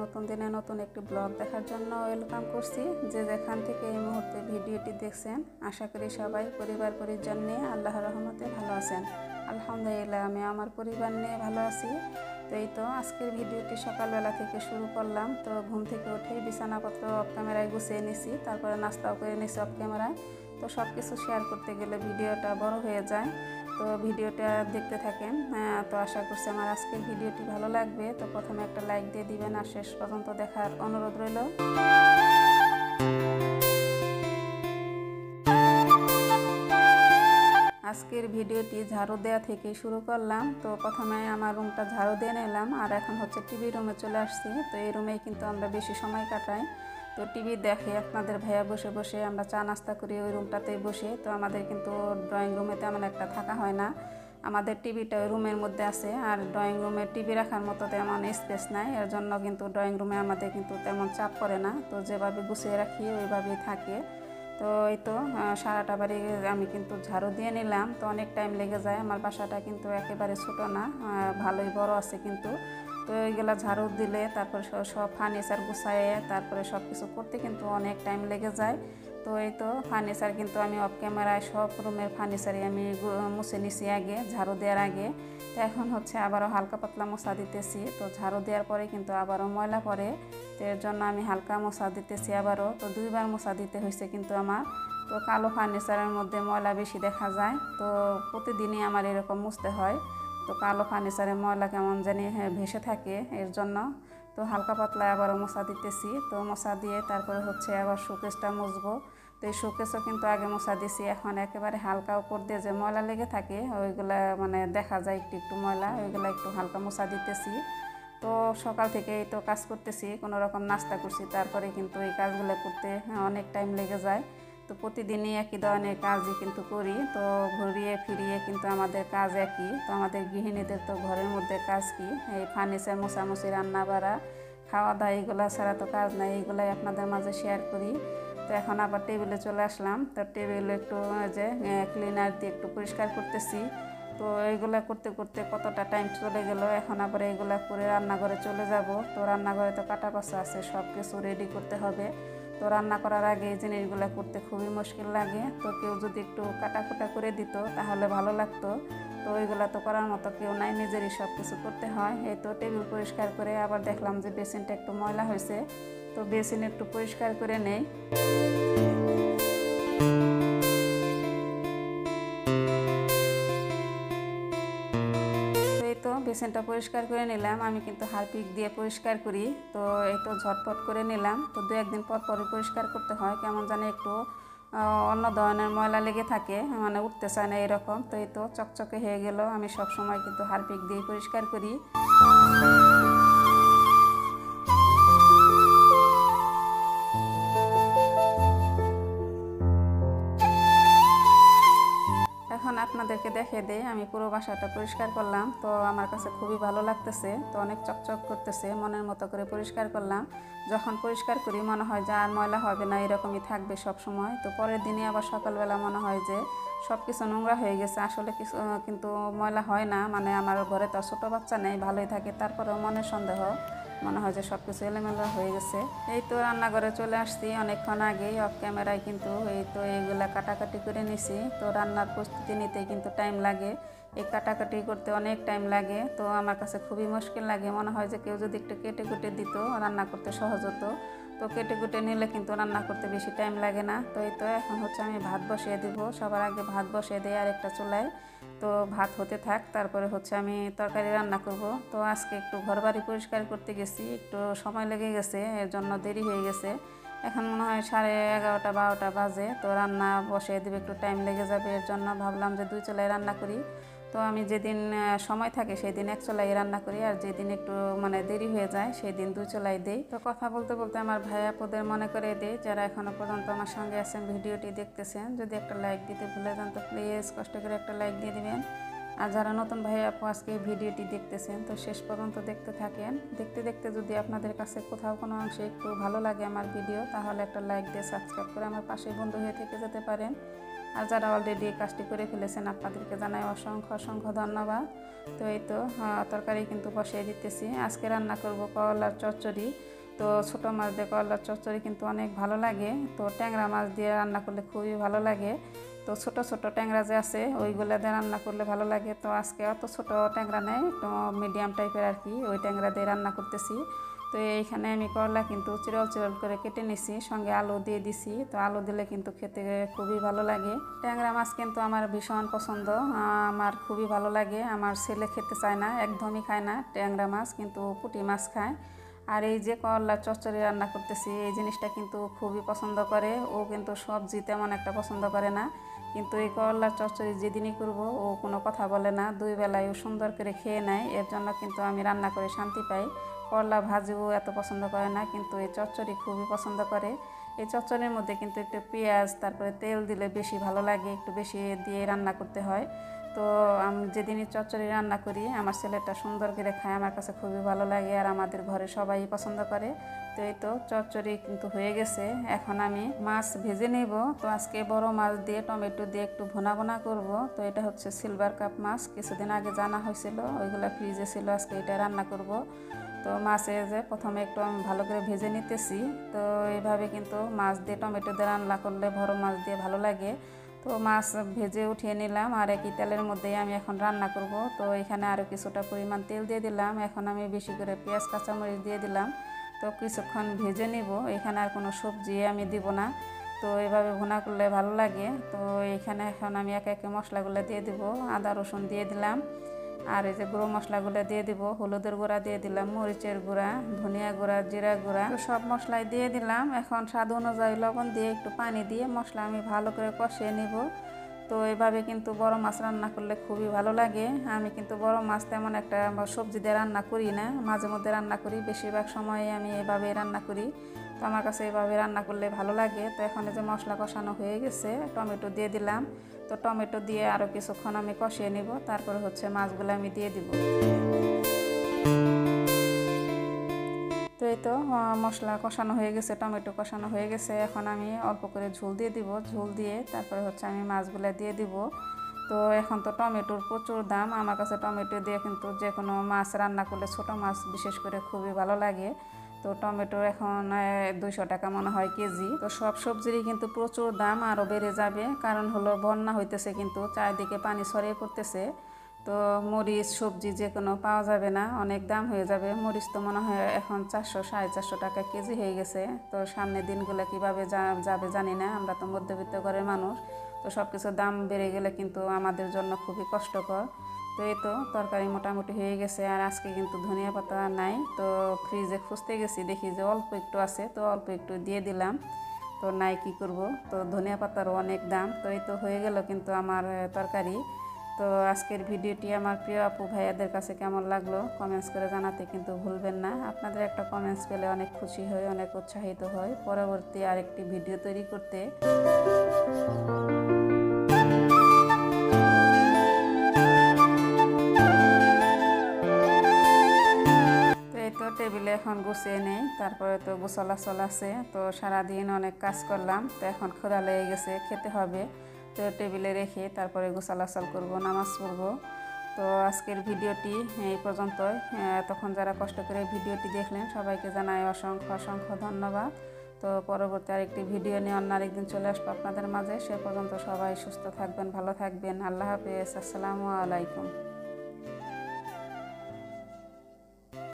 নতুন দিনে নতুন একটি ব্লগ দেখার জন্য ওয়েলকাম করছি। যে যেখান থেকে এই মুহূর্তে ভিডিওটি দেখছেন, আশা করি সবাই পরিবার পরিজন নিয়ে আল্লাহর রহমতে ভালো আছেন। আলহামদুলিল্লাহ, আমি আমার পরিবার নিয়ে ভালো আছি। তো এই তো আজকের ভিডিওটি সকালবেলা থেকে শুরু করলাম। তো ঘুম থেকে উঠেই বিছানাপত্র অফ ক্যামেরায় গুছিয়ে নিছি, তারপরে নাস্তাও করে নিছি অফ ক্যামেরায়। তো সব কিছু শেয়ার করতে গেলে ভিডিওটা বড় হয়ে যায়, তো ভিডিওটা দেখতে থাকেন। তো আশা করছি আমার আজকের ভিডিওটি ভালো লাগবে। তো প্রথমে একটা লাইক দিয়ে দিবেন আর শেষ পর্যন্ত দেখার অনুরোধ রইল। আজকের ভিডিওটি ঝাড়ু দেওয়া থেকে শুরু করলাম। তো প্রথমে আমার রুমটা ঝাড়ু দিয়ে নিলাম, আর এখন হচ্ছে টিভি রুমে চলে আসছি। তো এই রুমেই কিন্তু আমরা বেশি সময় কাটাই। তো টিভি দেখে আপনাদের ভাইয়া বসে বসে আমরা চা নাস্তা করি ওই রুমটাতেই বসে। তো আমাদের কিন্তু ড্রয়িং রুমে তেমন একটা থাকা হয় না, আমাদের টিভিটা ওই রুমের মধ্যে আছে। আর ড্রয়িং রুমে টিভি রাখার মতো তেমন স্পেস নাই, এর জন্য কিন্তু ড্রয়িং রুমে আমাদের কিন্তু তেমন চাপ পড়ে না। তো যেভাবে গুছিয়ে রাখি ওইভাবেই থাকে। তো এই তো সারাটা বাড়ি আমি কিন্তু ঝাড়ু দিয়ে নিলাম। তো অনেক টাইম লেগে যায়, আমার বাসাটা কিন্তু একেবারে ছোটো না, ভালোই বড় আছে কিন্তু। তো এইগুলা ঝাড়ু দিলে তারপরে সব ফার্নিচার গুছায়ে তারপরে সব কিছু করতে কিন্তু অনেক টাইম লেগে যায়। তো এই তো ফার্নিচার কিন্তু আমি অফ ক্যামেরায় সব রুমের ফার্নিচারই আমি মুছে নিছি আগে ঝাড়ু দেওয়ার আগে। তো এখন হচ্ছে আবারও হালকা পাতলা মোছা দিতেছি। তো ঝাড়ু দেওয়ার পরে কিন্তু আবারও ময়লা পড়ে, তো এর জন্য আমি হালকা মোছা দিতেছি আবারও। তো দুইবার মোছা দিতে হয়েছে কিন্তু আমার। তো কালো ফার্নিচারের মধ্যে ময়লা বেশি দেখা যায়, তো প্রতিদিনই আমার এরকম মুছতে হয়। তো কালো ফার্নিচারে ময়লা কেমন জানি ভেসে থাকে, এর জন্য তো হালকা পাতলা আবারও মোছা দিতেছি। তো মোছা দিয়ে তারপরে হচ্ছে আবার শোকেসটা মুছবো। তো এই শোকেসও কিন্তু আগে মোছা দিছি, এখন একেবারে হালকা উপর দিয়ে যে ময়লা লেগে থাকে ওইগুলা মানে দেখা যায় একটু একটু ময়লা, ওইগুলা একটু হালকা মোছা দিতেছি। তো সকাল থেকে এই তো কাজ করতেছি, কোনো রকম নাস্তা করছি, তারপরে কিন্তু এই কাজগুলো করতে অনেক টাইম লেগে যায়। তো প্রতিদিনই একই ধরনের কাজই কিন্তু করি, তো ঘুরিয়ে ফিরিয়ে কিন্তু আমাদের কাজ একই। তো আমাদের গৃহিণীদের তো ঘরের মধ্যে কাজ কি, এই ফার্নিচার মোছামুছি, রান্না বাড়া, খাওয়া দাওয়া, এইগুলো ছাড়া তো কাজ নাই। এইগুলাই আপনাদের মাঝে শেয়ার করি। তো এখন আবার টেবিলে চলে আসলাম। তো টেবিলে একটু যে ক্লিনার দিয়ে একটু পরিষ্কার করতেছি। তো এইগুলা করতে করতে কতটা টাইম চলে গেল। এখন আবার এইগুলা করে রান্নাঘরে চলে যাব। তো রান্নাঘরে তো কাটা বাছা আছে, সব কিছু রেডি করতে হবে। তো রান্না করার আগে এই জিনিসগুলো করতে খুবই মুশকিল লাগে। তো কেউ যদি একটু কাটাকুটা করে দিত তাহলে ভালো লাগতো। তো ওইগুলো তো করার মতো কেউ নাই, নিজেরই সব কিছু করতে হয়। এই তো টেবিল পরিষ্কার করে আবার দেখলাম যে বেসিনটা একটু ময়লা হয়েছে, তো বেসিন একটু পরিষ্কার করে নেই। বেসিনটা পরিষ্কার করে নিলাম, আমি কিন্তু হারপিক দিয়ে পরিষ্কার করি। তো এই তো ঝটপট করে নিলাম। তো দু একদিন পর পরই পরিষ্কার করতে হয়, কেমন জানি একটু অন্য ধরনের ময়লা লেগে থাকে, মানে উঠতে চায় না এরকম। তো এই তো চকচকে হয়ে গেল। আমি সব সময় কিন্তু হারপিক দিয়ে পরিষ্কার করি। এখন আপনাদেরকে দেখিয়ে দেই আমি পুরো বাসাটা পরিষ্কার করলাম। তো আমার কাছে খুবই ভালো লাগতেছে, তো অনেক চকচক করতেছে, মনের মতো করে পরিষ্কার করলাম। যখন পরিষ্কার করি মনে হয় যে আর ময়লা হবে না, এরকমই থাকবে সব সময়। তো পরের দিনে আবার সকালবেলা মনে হয় যে সব কিছু নোংরা হয়ে গেছে, আসলে কিছু কিন্তু ময়লা হয় না। মানে আমার ঘরে তো ছোটো বাচ্চা নেই, ভালোই থাকে, তারপরেও মনের সন্দেহ, মনে হয় যে সব কিছু এলোমেলো হয়ে গেছে। এই তো রান্নাঘরে চলে আসছি অনেকক্ষণ আগেই অফ ক্যামেরায়, কিন্তু এই তো এইগুলা কাটাকাটি করে নিছি। তো রান্নার প্রস্তুতি নিতে কিন্তু টাইম লাগে, এই কাটাকাটি করতে অনেক টাইম লাগে। তো আমার কাছে খুবই মুশকিল লাগে, মনে হয় যে কেউ যদি একটু কেটে কুটে দিত রান্না করতে সহজ হতো। তো কেটে কুটে নিলে কিন্তু রান্না করতে বেশি টাইম লাগে না। তো এই তো এখন হচ্ছে আমি ভাত বসিয়ে দিব। সবার আগে ভাত বসিয়ে দিই আরেকটা চুলায়। তো ভাত হতে থাক, তারপরে হচ্ছে আমি তরকারি রান্না করব। তো আজকে একটু ঘরবাড়ি পরিষ্কার করতে গেছি, একটু সময় লেগে গেছে, এর জন্য দেরি হয়ে গেছে। এখন মনে হয় 11:30 12টা বাজে। তো রান্না বসিয়ে দেবে, একটু টাইম লেগে যাবে, এর জন্য ভাবলাম যে দুই চুলায় রান্না করি। তো আমি যেদিন সময় থাকে সেই দিন এক চুলাই রান্না করি, আর যেদিন একটু মানে দেরি হয়ে যায় সেই দিন দুই চুলাই দিই। তো কথা বলতে বলতে আমার ভাই আপুদের মনে করে দিই, যারা এখনও পর্যন্ত আমার সঙ্গে আছেন, ভিডিওটি দেখতেছেন, যদি একটা লাইক দিতে ভুলে যান তো প্লিজ কষ্ট করে একটা লাইক দিয়ে দিবেন। আর যারা নতুন ভাই আপু আজকে ভিডিওটি দেখতেছেন তো শেষ পর্যন্ত দেখতে থাকেন। দেখতে দেখতে যদি আপনাদের কাছে কোথাও কোনো অংশে একটু ভালো লাগে আমার ভিডিও, তাহলে একটা লাইক দিয়ে সাবস্ক্রাইব করে আমার পাশে বন্ধু হয়ে থেকে যেতে পারেন। আর যারা অলরেডি কাজটি করে ফেলেছেন আপনাদেরকে জানাই অসংখ্য অসংখ্য ধন্যবাদ। তো এই তো তরকারি কিন্তু বসিয়ে দিতেছি। আজকে রান্না করব করলার চচ্চড়ি। তো ছোটো মাছ দিয়ে করলার চচ্চড়ি কিন্তু অনেক ভালো লাগে। তো ট্যাংরা মাছ দিয়ে রান্না করলে খুবই ভালো লাগে। তো ছোট ছোট ট্যাংরা যে আছে ওইগুলো দিয়ে রান্না করলে ভালো লাগে। তো আজকে অত ছোট ট্যাংরা নেই, একটু মিডিয়াম টাইপের আর কি, ওই ট্যাংরা দিয়ে রান্না করতেছি। তো এইখানে আমি করলা কিন্তু চিরল চিরল করে কেটে নিছি, সঙ্গে আলু দিয়ে দিছি। তো আলু দিলে কিন্তু খেতে খুবই ভালো লাগে। ট্যাংরা মাছ কিন্তু আমার ভীষণ পছন্দ, আমার খুবই ভালো লাগে। আমার ছেলে খেতে চায় না, একদমই খায় না ট্যাংরা মাছ, কিন্তু পুঁটি মাছ খায়। আর এই যে করলা চচ্চড়ি রান্না করতেছি, এই জিনিসটা কিন্তু খুবই পছন্দ করে। ও কিন্তু সবজি তেমন একটা পছন্দ করে না, কিন্তু এই করলার চচ্চড়ি যেদিনই করব ও কোনো কথা বলে না, দুই বেলায় ও সুন্দর করে খেয়ে নেয়। এর জন্য কিন্তু আমি রান্না করে শান্তি পাই। করলা ভাজিও এত পছন্দ করে না, কিন্তু এই চচ্চড়ি খুবই পছন্দ করে। এই চচ্চড়ির মধ্যে কিন্তু একটু পেঁয়াজ তারপরে তেল দিলে বেশি ভালো লাগে, একটু বেশি দিয়ে রান্না করতে হয়। তো আমি যেদিনই চচ্চড়ি রান্না করি আমার ছেলেটা সুন্দর করে খায়, আমার কাছে খুবই ভালো লাগে, আর আমাদের ঘরে সবাই পছন্দ করে। তো এই তো চচ্চড়ি কিন্তু হয়ে গেছে, এখন আমি মাছ ভেজে নেব। তো আজকে বড় মাছ দিয়ে টমেটো দিয়ে একটু ভুনা ভুনা করব। তো এটা হচ্ছে সিলভার কাপ মাছ, কিছুদিন আগে জানা হয়েছিল, ওইগুলো ফ্রিজে ছিল, আজকে এটা রান্না করব। তো মাছে যে প্রথমে একটু আমি ভালো করে ভেজে নিতেছি। তো এইভাবে কিন্তু মাছ দিয়ে টমেটো দিয়ে রান্না করলে বড় মাছ দিয়ে ভালো লাগে। তো মাছ ভেজে উঠিয়ে নিলাম, আর একই তেলের মধ্যেই আমি এখন রান্না করব। তো এখানে আরও কিছুটা পরিমাণ তেল দিয়ে দিলাম, এখন আমি বেশি করে পেঁয়াজ কাঁচামরিচ দিয়ে দিলাম। তো কিছুক্ষণ ভেজে নিব, এখানে আর কোনো সবজি আমি দিব না। তো এভাবে ভুনা করলে ভালো লাগে। তো এখানে এখন আমি একে একে মশলাগুলো দিয়ে দিব, আদা রসুন দিয়ে দিলাম, আর এই যে গুঁড়ো মশলাগুলো দিয়ে দিব, হলুদের গুঁড়া দিয়ে দিলাম, মরিচের গুঁড়া, ধনিয়া গুঁড়া, জিরা গুঁড়া, তো সব মশলাই দিয়ে দিলাম। এখন স্বাদ অনুযায়ী লবণ দিয়ে একটু পানি দিয়ে মশলা আমি ভালো করে কষিয়ে নিব। তো এভাবে কিন্তু বড় মাছ রান্না করলে খুবই ভালো লাগে। আমি কিন্তু বড় মাছ তেমন একটা সবজি দিয়ে রান্না করি না, মাঝে মধ্যে রান্না করি, বেশিরভাগ সময়ে আমি এভাবে রান্না করি। তো আমার কাছে এভাবে রান্না করলে ভালো লাগে। তো এখন এই যে মশলা কষানো হয়ে গেছে, টমেটো দিয়ে দিলাম। তো টমেটো দিয়ে আরও কিছুক্ষণ আমি কষিয়ে নিব, তারপরে হচ্ছে মাছগুলো আমি দিয়ে দিব। তো এই তো মশলা কষানো হয়ে গেছে, টমেটো কষানো হয়ে গেছে, এখন আমি অল্প করে ঝোল দিয়ে দিব। ঝোল দিয়ে তারপরে হচ্ছে আমি মাছগুলো দিয়ে দিব। তো এখন তো টমেটোর প্রচুর দাম, আমার কাছে টমেটো দিয়ে কিন্তু যে কোনো মাছ রান্না করলে ছোটো মাছ বিশেষ করে খুবই ভালো লাগে। তো টমেটো এখন 200 টাকা মনে হয় কেজি। তো সব সবজিরই কিন্তু প্রচুর দাম, আরও বেড়ে যাবে, কারণ হলো বন্যা হইতেছে, কিন্তু চারিদিকে পানি ছড়িয়ে পড়তেছে। তো মরিচ সবজি যে কোনো পাওয়া যাবে না, অনেক দাম হয়ে যাবে। মরিচ তো মনে হয় এখন 400 450 টাকা কেজি হয়ে গেছে। তো সামনের দিনগুলো কীভাবে যাবে জানি না, আমরা তো মধ্যবিত্ত ঘরের মানুষ। তো সব কিছুর দাম বেড়ে গেলে কিন্তু আমাদের জন্য খুবই কষ্টকর। তো এই তো তরকারি মোটামুটি হয়ে গেছে, আর আজকে কিন্তু ধনিয়া পাতা নাই। তো ফ্রিজে খুঁজতে গেছি, দেখি যে অল্প একটু আছে, তো অল্প একটু দিয়ে দিলাম। তো নাই কি করব, তো ধনিয়া পাতারও অনেক দাম। তো এই তো হয়ে গেল কিন্তু আমার তরকারি। তো আজকের ভিডিওটি আমার প্রিয় আপু ভাইয়াদের কাছে কেমন লাগলো কমেন্টস করে জানাতে কিন্তু ভুলবেন না। আপনাদের একটা কমেন্টস পেলে অনেক খুশি হই, অনেক উৎসাহিত হই পরবর্তী আরেকটি ভিডিও তৈরি করতে। তো টেবিলে এখন গুছিয়ে নেই, তারপরে তো গোছালাচল আছে। তো সারাদিন অনেক কাজ করলাম, তো এখন ক্ষুধা লেগে গেছে, খেতে হবে। তো টেবিলে রেখে তারপরে গোছালাচল করব, নামাজ পড়ব। তো আজকের ভিডিওটি এই পর্যন্তই। তখন যারা কষ্ট করে ভিডিওটি দেখলেন সবাইকে জানাই অসংখ্য অসংখ্য ধন্যবাদ। তো পরবর্তী আরেকটি ভিডিও নিয়ে অন্য আরেকদিন চলে আসবো আপনাদের মাঝে। সে পর্যন্ত সবাই সুস্থ থাকবেন, ভালো থাকবেন। আল্লাহ হাফেজ, আসসালামু আলাইকুম।